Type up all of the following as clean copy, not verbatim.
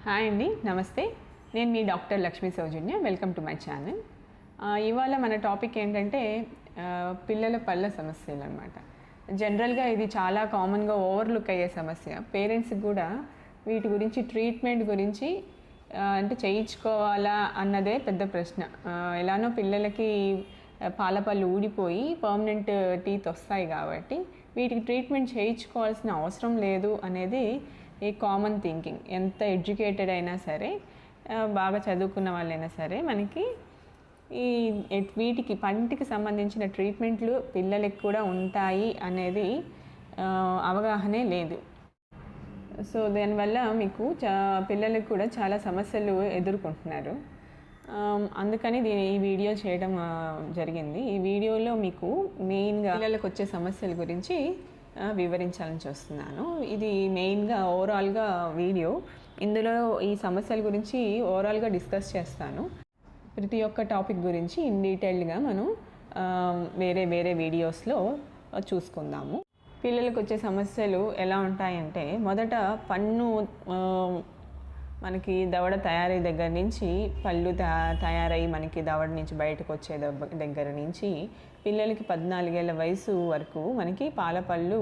Hi అండి, నమస్తే. నేను మీ doctor Lakshmi Soujanya. Welcome to my channel. ఇవాళ మన టాపిక్ ఏంటంటే పిల్లల పళ్ళ సమస్యలు అన్నమాట. జనరల్గా ఇది చాలా కామన్గా ఓవర్లుక్ అయ్యే సమస్య. పేరెంట్స్కి కూడా వీటి గురించి ట్రీట్మెంట్ గురించి అంటే చేయించుకోవాలా అన్నదే పెద్ద ప్రశ్న. ఎలానో పిల్లలకి పాల పళ్ళు ఊడిపోయి పర్మనెంట్ టీత్ వస్తాయి కాబట్టి వీటికి ట్రీట్మెంట్ చేయించుకోవాల్సిన అవసరం లేదు అనేది ఈ కామన్ థింకింగ్. ఎంత ఎడ్యుకేటెడ్ అయినా సరే, బాగా చదువుకున్న వాళ్ళైనా సరే, మనకి వీటికి పంటికి సంబంధించిన ట్రీట్మెంట్లు పిల్లలకి కూడా ఉంటాయి అనేది అవగాహనే లేదు. సో దానివల్ల మీకు పిల్లలకు కూడా చాలా సమస్యలు ఎదుర్కొంటున్నారు. అందుకని ఈ వీడియో చేయడం జరిగింది. ఈ వీడియోలో మీకు మెయిన్గా పిల్లలకు వచ్చే సమస్యల గురించి వివరించాలని చూస్తున్నాను. ఇది మెయిన్గా ఓవరాల్గా వీడియో. ఇందులో ఈ సమస్యల గురించి ఓవరాల్గా డిస్కస్ చేస్తాను. ప్రతి ఒక్క టాపిక్ గురించి ఇన్ డీటెయిల్డ్గా మనం వేరే వేరే వీడియోస్లో చూసుకుందాము. పిల్లలకు వచ్చే సమస్యలు ఎలా ఉంటాయంటే, మొదట పన్ను మనకి దవడ తయారయ్యే దగ్గర నుంచి, పళ్ళు తయారై మనకి దవడ నుంచి బయటకు వచ్చే దగ్గర నుంచి పిల్లలకి 14 ఏళ్ళ వయసు వరకు మనకి పాల పళ్ళు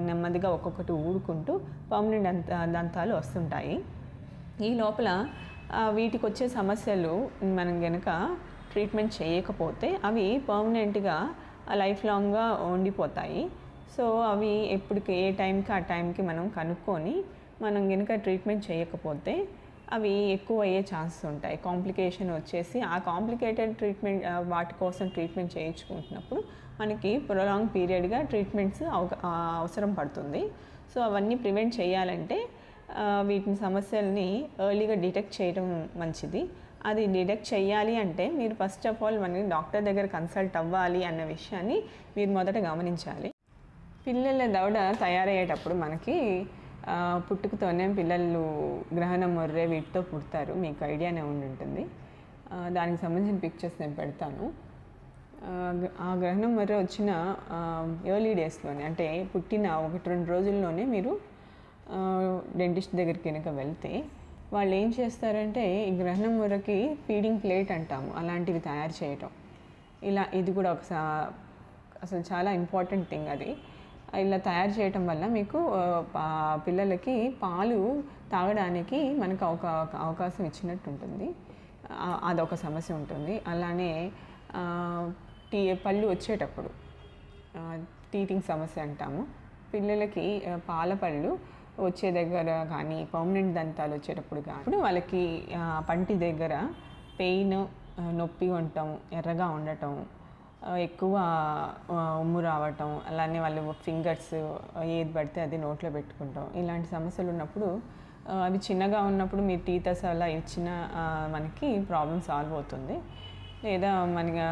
నెమ్మదిగా ఒక్కొక్కటి ఊడుకుంటూ పర్మనెంట్ దంతాలు వస్తుంటాయి. ఈ లోపల వీటికి వచ్చే సమస్యలు మనం కనుక ట్రీట్మెంట్ చేయకపోతే అవి పర్మనెంట్గా లైఫ్ లాంగ్గా ఉండిపోతాయి. సో అవి ఎప్పటికి ఏ టైంకి ఆ టైంకి మనం కనుక్కొని మనం కనుక ట్రీట్మెంట్ చేయకపోతే అవి ఎక్కువ అయ్యే ఛాన్సెస్ ఉంటాయి. కాంప్లికేషన్ వచ్చేసి ఆ కాంప్లికేటెడ్ ట్రీట్మెంట్ వాటి కోసం ట్రీట్మెంట్ చేయించుకుంటున్నప్పుడు మనకి ప్రొలాంగ్ పీరియడ్గా ట్రీట్మెంట్స్ అవసరం పడుతుంది. సో అవన్నీ ప్రివెంట్ చేయాలంటే వీటిని సమస్యల్ని ఎర్లీగా డిటెక్ట్ చేయడం మంచిది. అది డిటెక్ట్ చేయాలి అంటే మీరు ఫస్ట్ ఆఫ్ ఆల్ మనకి డాక్టర్ దగ్గర కన్సల్ట్ అవ్వాలి అన్న విషయాన్ని మీరు మొదట గమనించాలి. పిల్లల దవడ తయారయ్యేటప్పుడు మనకి పుట్టుకతోనే పిల్లలు గ్రహణం మొర్రె వీటితో పుడతారు. మీకు ఐడియానే ఉంటుంది. దానికి సంబంధించిన పిక్చర్స్ నేను పెడతాను. ఆ గ్రహణం మొర్రె వచ్చిన ఎర్లీ డేస్లోనే, అంటే పుట్టిన 1-2 రోజుల్లోనే మీరు డెంటిస్ట్ దగ్గరికి కనుక వెళ్తే వాళ్ళు ఏం చేస్తారంటే, ఈ గ్రహణం మొర్రెకి ఫీడింగ్ ప్లేట్ అంటాము, అలాంటివి తయారు చేయటం. ఇది కూడా అసలు చాలా ఇంపార్టెంట్ థింగ్. అది ఇలా తయారు చేయటం వల్ల మీకు పిల్లలకి పాలు తాగడానికి మనకు అవకాశం ఇచ్చినట్టు ఉంటుంది. అదొక సమస్య ఉంటుంది. అలానే పళ్ళు వచ్చేటప్పుడు టీటింగ్ సమస్య అంటాము. పిల్లలకి పాల పళ్ళు వచ్చే దగ్గర కానీ, పర్మనెంట్ దంతాలు వచ్చేటప్పుడు కానీ వాళ్ళకి పంటి దగ్గర పెయిన్, నొప్పి ఉండటం, ఎర్రగా ఉండటం, ఎక్కువ ఉమ్ము రావటం, అలానే వాళ్ళు ఫింగర్స్ ఏది పడితే అది నోట్లో పెట్టుకుంటాం, ఇలాంటి సమస్యలు ఉన్నప్పుడు అవి చిన్నగా ఉన్నప్పుడు మీరు టీతస్ అలా ఇచ్చిన మనకి ప్రాబ్లం సాల్వ్ అవుతుంది. లేదా మనకి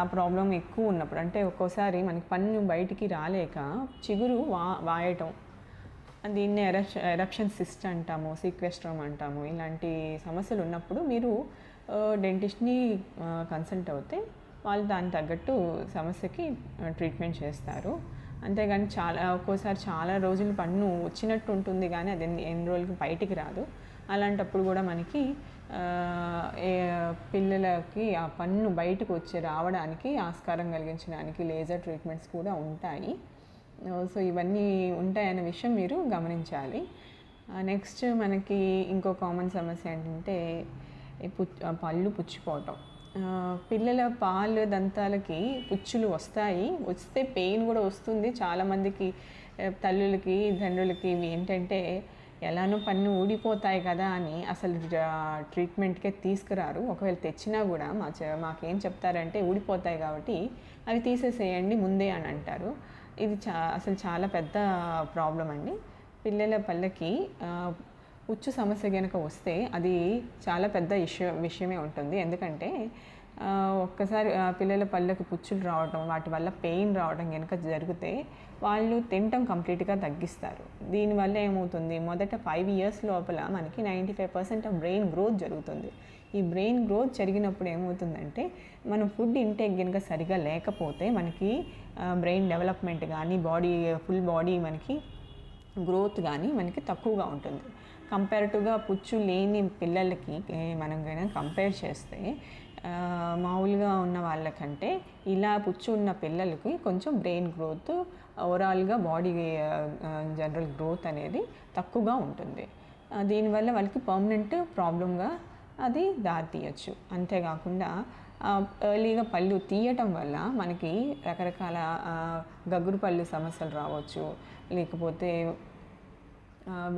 ఆ ప్రాబ్లం ఎక్కువ ఉన్నప్పుడు, అంటే ఒక్కోసారి మనకి పన్ను బయటికి రాలేక చిగురు వాయటం, దీన్ని ఎరప్షన్ సిస్ట్ అంటాము, సీక్వెస్ట్రమ్ అంటాము. ఇలాంటి సమస్యలు ఉన్నప్పుడు మీరు డెంటిస్ట్ని కన్సల్ట్ అవుతే వాళ్ళు దానికి తగ్గట్టు సమస్యకి ట్రీట్మెంట్ చేస్తారు. అంతేగాని ఒక్కోసారి చాలా రోజులు పన్ను వచ్చినట్టు ఉంటుంది కానీ అది ఎన్ని రోజులకి బయటికి రాదు. అలాంటప్పుడు కూడా మనకి పిల్లలకి ఆ పన్ను బయటకు రావడానికి ఆస్కారం కలిగించడానికి లేజర్ ట్రీట్మెంట్స్ కూడా ఉంటాయి. సో ఇవన్నీ ఉంటాయనే విషయం మీరు గమనించాలి. నెక్స్ట్ మనకి ఇంకో కామన్ సమస్య ఏంటంటే పళ్ళు పుచ్చిపోవటం. పిల్లల పాలు దంతాలకి పుచ్చులు వస్తే పెయిన్ కూడా వస్తుంది. చాలామందికి తల్లులకి తండ్రులకి ఇవి ఏంటంటే, ఎలానో పన్ను ఊడిపోతాయి కదా అని అసలు ట్రీట్మెంట్కే తీసుకురారు. ఒకవేళ తెచ్చినా కూడా మాకేం చెప్తారంటే, ఊడిపోతాయి కాబట్టి అవి తీసేసేయండి ముందే అని అంటారు. ఇది అసలు చాలా పెద్ద ప్రాబ్లం అండి. పిల్లల పళ్ళకి పుచ్చు సమస్య కనుక వస్తే అది చాలా పెద్ద విషయమే ఉంటుంది. ఎందుకంటే ఒక్కసారి పిల్లల పళ్ళకి పుచ్చులు రావడం, వాటి వల్ల పెయిన్ రావడం కనుక జరిగితే వాళ్ళు తినటం కంప్లీట్గా తగ్గిస్తారు. దీనివల్ల ఏమవుతుంది, మొదట 5 years లోపల మనకి 95% ఆఫ్ బ్రెయిన్ గ్రోత్ జరుగుతుంది. ఈ బ్రెయిన్ గ్రోత్ జరిగినప్పుడు ఏమవుతుందంటే, మనం ఫుడ్ ఇంటేక్ కనుక సరిగా లేకపోతే మనకి బ్రెయిన్ డెవలప్మెంట్ కానీ, ఫుల్ బాడీ మనకి గ్రోత్ కానీ మనకి తక్కువగా ఉంటుంది. కంపేరిటివ్గా పుచ్చు లేని పిల్లలకి మనం కనుక కంపేర్ చేస్తే మామూలుగా ఉన్న వాళ్ళకంటే ఇలా పుచ్చు ఉన్న పిల్లలకి కొంచెం బ్రెయిన్ గ్రోత్, ఓవరాల్గా బాడీ జనరల్ గ్రోత్ అనేది తక్కువగా ఉంటుంది. దీనివల్ల వాళ్ళకి పర్మనెంట్ ప్రాబ్లంగా అది దారితీయచ్చు. అంతేకాకుండా ఎర్లీగా పళ్ళు తీయటం వల్ల మనకి రకరకాల గగురు పళ్ళు సమస్యలు రావచ్చు. లేకపోతే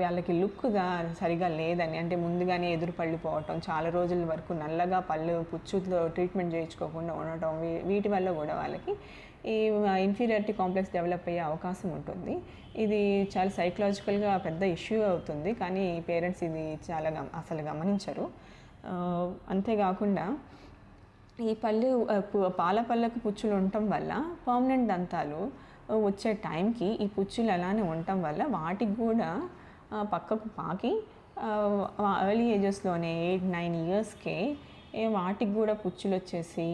వాళ్ళకి లుక్ సరిగా లేదని, అంటే ముందుగానే ఎదురు పళ్ళు పోవటం, చాలా రోజుల వరకు నల్లగా పళ్ళు పుచ్చుతో ట్రీట్మెంట్ చేయించుకోకుండా ఉండటం, వీటి వల్ల కూడా వాళ్ళకి ఈ ఇన్ఫీరియారిటీ కాంప్లెక్స్ డెవలప్ అయ్యే అవకాశం ఉంటుంది. ఇది చాలా సైకలాజికల్గా పెద్ద ఇష్యూ అవుతుంది, కానీ పేరెంట్స్ ఇది చాలా అసలు గమనించరు. అంతేకాకుండా ఈ పళ్ళు పాల పళ్ళకు పుచ్చులు ఉండటం వల్ల పర్మనెంట్ దంతాలు వచ్చే టైంకి ఈ పుచ్చులు అలానే ఉండటం వల్ల వాటికి కూడా పక్కకు పాకి ఎర్లీ ఏజెస్లోనే 8-9 ఇయర్స్కే వాటికి కూడా పుచ్చులు వచ్చేసి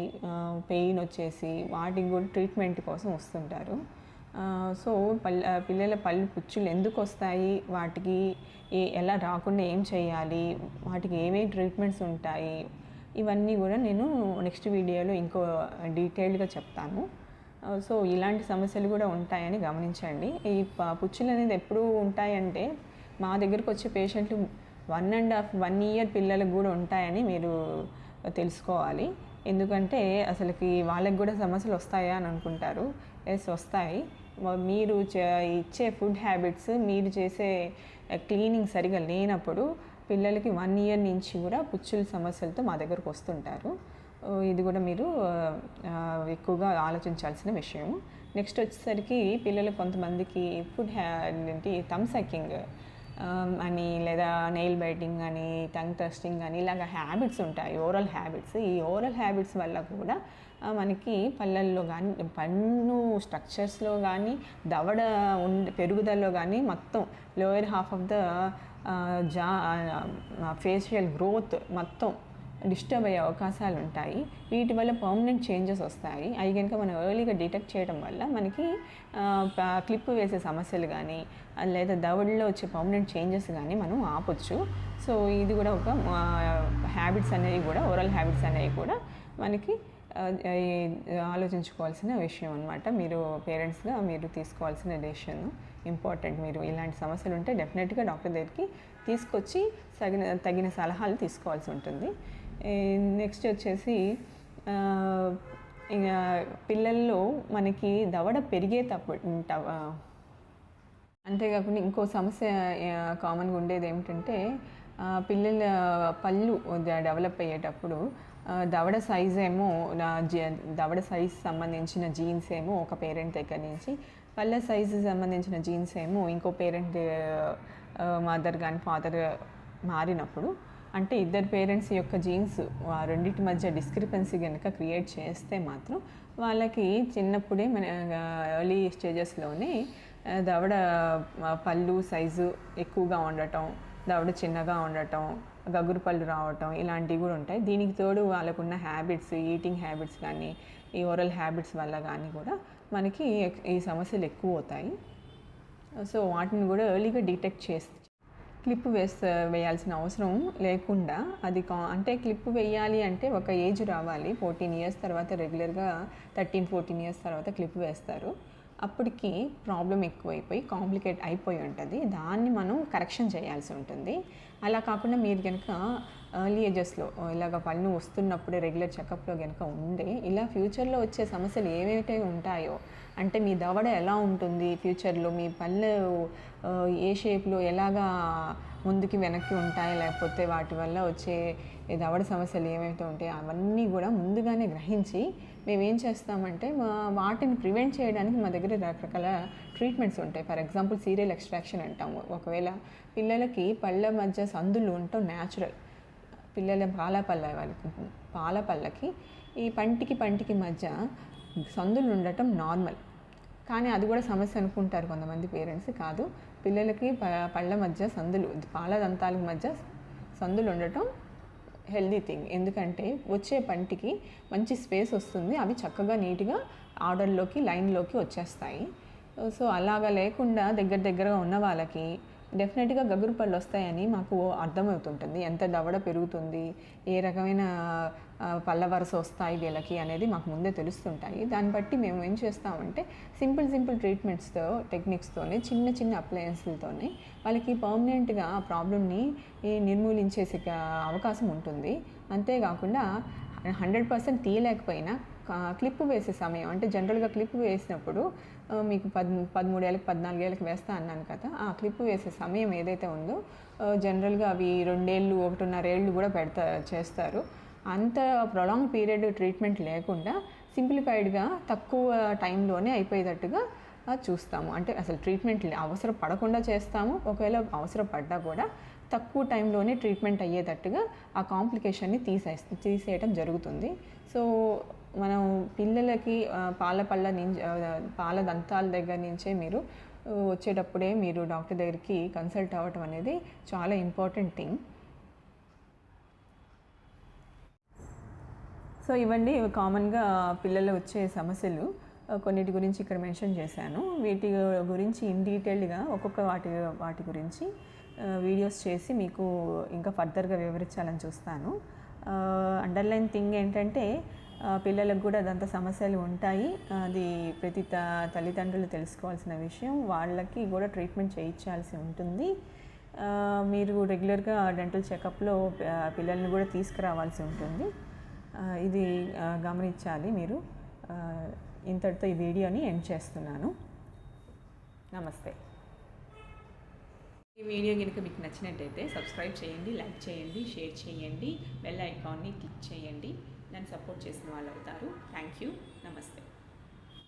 పెయిన్ వచ్చేసి వాటికి కూడా ట్రీట్మెంట్ కోసం వస్తుంటారు. సో పిల్లల పళ్ళు పుచ్చులు ఎందుకు వస్తాయి, వాటికి ఎలా రాకుండా ఏం చేయాలి, వాటికి ఏమేమి ట్రీట్మెంట్స్ ఉంటాయి, ఇవన్నీ కూడా నేను నెక్స్ట్ వీడియోలో ఇంకో డీటెయిల్డ్గా చెప్తాను. సో ఇలాంటి సమస్యలు కూడా ఉంటాయని గమనించండి. ఈ పుచ్చులు అనేది ఎప్పుడు ఉంటాయంటే మా దగ్గరకు వచ్చే పేషెంట్లు 1.5-1 ఇయర్ పిల్లలకు కూడా ఉంటాయని మీరు తెలుసుకోవాలి. ఎందుకంటే అసలుకి వాళ్ళకి కూడా సమస్యలు వస్తాయా అని అనుకుంటారు. ఎస్, వస్తాయి. మీరు ఇచ్చే ఫుడ్ హ్యాబిట్స్, మీరు చేసే క్లీనింగ్ సరిగా లేనప్పుడు పిల్లలకి 1 ఇయర్ నుంచి కూడా పుచ్చుల సమస్యలతో మా దగ్గరకు వస్తుంటారు. ఇది కూడా మీరు ఎక్కువగా ఆలోచించాల్సిన విషయం. నెక్స్ట్ వచ్చేసరికి పిల్లలు కొంతమందికి ఫుడ్ థమ్ సకింగ్ అని, లేదా నెయిల్ బైటింగ్ అని, టంగ్ టెస్టింగ్ అని, ఇలాగ హ్యాబిట్స్ ఉంటాయి, ఓరల్ హ్యాబిట్స్. ఈ ఓరల్ హ్యాబిట్స్ వల్ల కూడా మనకి పళ్ళల్లో కానీ, పన్ను స్ట్రక్చర్స్లో కానీ, దవడ పెరుగుదలలో కానీ, మొత్తం lower half of the facial growth మొత్తం డిస్టర్బ్ అయ్యే అవకాశాలు ఉంటాయి. వీటి వల్ల పర్మనెంట్ చేంజెస్ వస్తాయి. అవి కనుక మనం ఎర్లీగా డిటెక్ట్ చేయడం వల్ల మనకి క్లిప్ వేసే సమస్యలు కానీ, లేదా దవడలో వచ్చే పర్మనెంట్ చేంజెస్ కానీ మనం ఆపొచ్చు. సో ఇది కూడా ఒక హ్యాబిట్స్ అనేవి కూడా, ఓరల్ హ్యాబిట్స్ అనేవి కూడా మనకి ఆలోచించుకోవాల్సిన విషయం అనమాట. మీరు పేరెంట్స్గా మీరు తీసుకోవాల్సిన డెసిషన్ ఇంపార్టెంట్. మీరు ఇలాంటి సమస్యలు ఉంటే డెఫినెట్గా డాక్టర్ దగ్గరికి తీసుకొచ్చి తగిన సలహాలు తీసుకోవాల్సి ఉంటుంది. నెక్స్ట్ వచ్చేసి ఇంకా పిల్లల్లో మనకి దవడ పెరిగేటప్పుడు అంతేకాకుండా ఇంకో సమస్య కామన్గా ఉండేది ఏమిటంటే పిల్లల పళ్ళు డెవలప్ అయ్యేటప్పుడు దవడ సైజ్ ఏమో దవడ సైజ్ సంబంధించిన జీన్స్ ఏమో ఒక పేరెంట్ దగ్గర నుంచి, పళ్ళ సైజు సంబంధించిన జీన్స్ ఏమో ఇంకో పేరెంట్ మదర్ కానీ ఫాదర్ మారినప్పుడు, అంటే ఇద్దరు పేరెంట్స్ యొక్క జీన్స్ రెండింటి మధ్య డిస్క్రిపెన్సీ కనుక క్రియేట్ చేస్తే మాత్రం వాళ్ళకి చిన్నప్పుడే మన ఎర్లీ స్టేజెస్లోనే దవడ పళ్ళు సైజు ఎక్కువగా ఉండటం, దవడ చిన్నగా ఉండటం, గగురు పళ్ళు రావటం, ఇలాంటివి కూడా ఉంటాయి. దీనికి తోడు వాళ్ళకున్న హ్యాబిట్స్, ఈటింగ్ హ్యాబిట్స్ కానీ, ఈ ఓరల్ హ్యాబిట్స్ వల్ల కానీ కూడా మనకి ఈ సమస్యలు ఎక్కువ అవుతాయి. సో వాటిని కూడా ఎర్లీగా డిటెక్ట్ చేస్తే క్లిప్ వేయాల్సిన అవసరం లేకుండా, అది అంటే క్లిప్ వేయాలి అంటే ఒక ఏజ్ రావాలి. 14 ఇయర్స్ తర్వాత రెగ్యులర్గా 13-14 ఇయర్స్ తర్వాత క్లిప్ వేస్తారు. అప్పటికి ప్రాబ్లం ఎక్కువైపోయి కాంప్లికేట్ అయిపోయి ఉంటుంది. దాన్ని మనం కరెక్షన్ చేయాల్సి ఉంటుంది. అలా కాకుండా మీరు కనుక ఎర్లీ ఏజెస్లో ఇలాగ పళ్ళు వస్తున్నప్పుడే రెగ్యులర్ చెకప్లో కనుక ఉండే, ఇలా ఫ్యూచర్లో వచ్చే సమస్యలు ఏవైతే ఉంటాయో, అంటే మీ దవడ ఎలా ఉంటుంది ఫ్యూచర్లో, మీ పళ్ళు ఏ షేప్లో ఎలాగా ముందుకి వెనక్కి ఉంటాయి, లేకపోతే వాటి వల్ల వచ్చే దవడ సమస్యలు ఏమైతే ఉంటాయో అవన్నీ కూడా ముందుగానే గ్రహించి మేమేం చేస్తామంటే వాటిని ప్రివెంట్ చేయడానికి మా దగ్గర రకరకాల ట్రీట్మెంట్స్ ఉంటాయి. ఫర్ ఎగ్జాంపుల్ సీరియల్ ఎక్స్ట్రాక్షన్ అంటాము. ఒకవేళ పిల్లలకి పళ్ళ మధ్య సందులు ఉండటం న్యాచురల్, పిల్లల పాల పళ్ళకి ఈ పంటికి మధ్య సందులు ఉండటం నార్మల్, కానీ అది కూడా సమస్య అనుకుంటారు కొంతమంది పేరెంట్స్. కాదు, పిల్లలకి పళ్ళ మధ్య సందులు, పాల దంతాల మధ్య సందులు ఉండటం హెల్దీ థింగ్. ఎందుకంటే వచ్చే పంటికి మంచి స్పేస్ వస్తుంది, అవి చక్కగా నీట్గా ఆర్డర్లోకి లైన్లోకి వచ్చేస్తాయి. సో అలాగా లేకుండా దగ్గరగా ఉన్న వాళ్ళకి డెఫినెట్గా గగురు పళ్ళు వస్తాయని మాకు అర్థమవుతుంటుంది. ఎంత దవడ పెరుగుతుంది, ఏ రకమైన పళ్ళ వరుస వస్తాయి వీళ్ళకి అనేది మాకు ముందే తెలుస్తుంటాయి. దాన్ని బట్టి మేము ఏం చేస్తామంటే సింపుల్ ట్రీట్మెంట్స్తో, టెక్నిక్స్తోనే, చిన్న అప్లయన్స్లతోనే వాళ్ళకి పర్మనెంట్గా ఆ ప్రాబ్లమ్ని నిర్మూలించేసే అవకాశం ఉంటుంది. అంతేకాకుండా 100% తీయలేకపోయినా క్లిప్ వేసే సమయం, అంటే జనరల్గా క్లిప్ వేసినప్పుడు మీకు 13 ఏళ్ళకి 14 ఏళ్ళకి వేస్తా అన్నాను కదా, ఆ క్లిప్ వేసే సమయం ఏదైతే ఉందో జనరల్గా అవి 2 ఏళ్ళు 1.5 ఏళ్ళు కూడా చేస్తారు. అంత ప్రొలాంగ్ పీరియడ్ ట్రీట్మెంట్ లేకుండా సింప్లిఫైడ్గా తక్కువ టైంలోనే అయిపోయేటట్టుగా చూస్తాము. అంటే అసలు ట్రీట్మెంట్ అవసరం పడకుండా చేస్తాము. ఒకవేళ అవసరం పడ్డా కూడా తక్కువ టైంలోనే ట్రీట్మెంట్ అయ్యేటట్టుగా ఆ కాంప్లికేషన్ని తీసేయటం జరుగుతుంది. సో మనం పిల్లలకి పాల దంతాల దగ్గర నుంచే మీరు వచ్చేటప్పుడే మీరు డాక్టర్ దగ్గరికి కన్సల్ట్ అవ్వటం అనేది చాలా ఇంపార్టెంట్ థింగ్. సో ఇవన్నీ కామన్గా పిల్లలు వచ్చే సమస్యలు. కొన్నిటి గురించి ఇక్కడ మెన్షన్ చేశాను. వీటి గురించి ఇన్ డీటెయిల్డ్గా ఒక్కొక్క వాటి గురించి వీడియోస్ చేసి మీకు ఇంకా ఫర్దర్గా వివరించాలని చూస్తాను. అండర్లైన్ థింగ్ ఏంటంటే పిల్లలకు కూడా దంత సమస్యలు ఉంటాయి. అది ప్రతి తల్లిదండ్రులు తెలుసుకోవాల్సిన విషయం. వాళ్ళకి కూడా ట్రీట్మెంట్ చేయించాల్సి ఉంటుంది. మీరు రెగ్యులర్గా డెంటల్ చెకప్లో పిల్లల్ని కూడా తీసుకురావాల్సి ఉంటుంది. ఇది గమనించాలి మీరు. ఇంతటితో ఈ వీడియోని ఎండ్ చేస్తున్నాను. నమస్తే. ఈ వీడియో కనుక మీకు నచ్చినట్టయితే సబ్స్క్రైబ్ చేయండి, లైక్ చేయండి, షేర్ చేయండి, బెల్ ఐకాన్ని క్లిక్ చేయండి. నన్ను సపోర్ట్ చేసిన వాళ్ళు అవుతారు. Thank you. నమస్తే.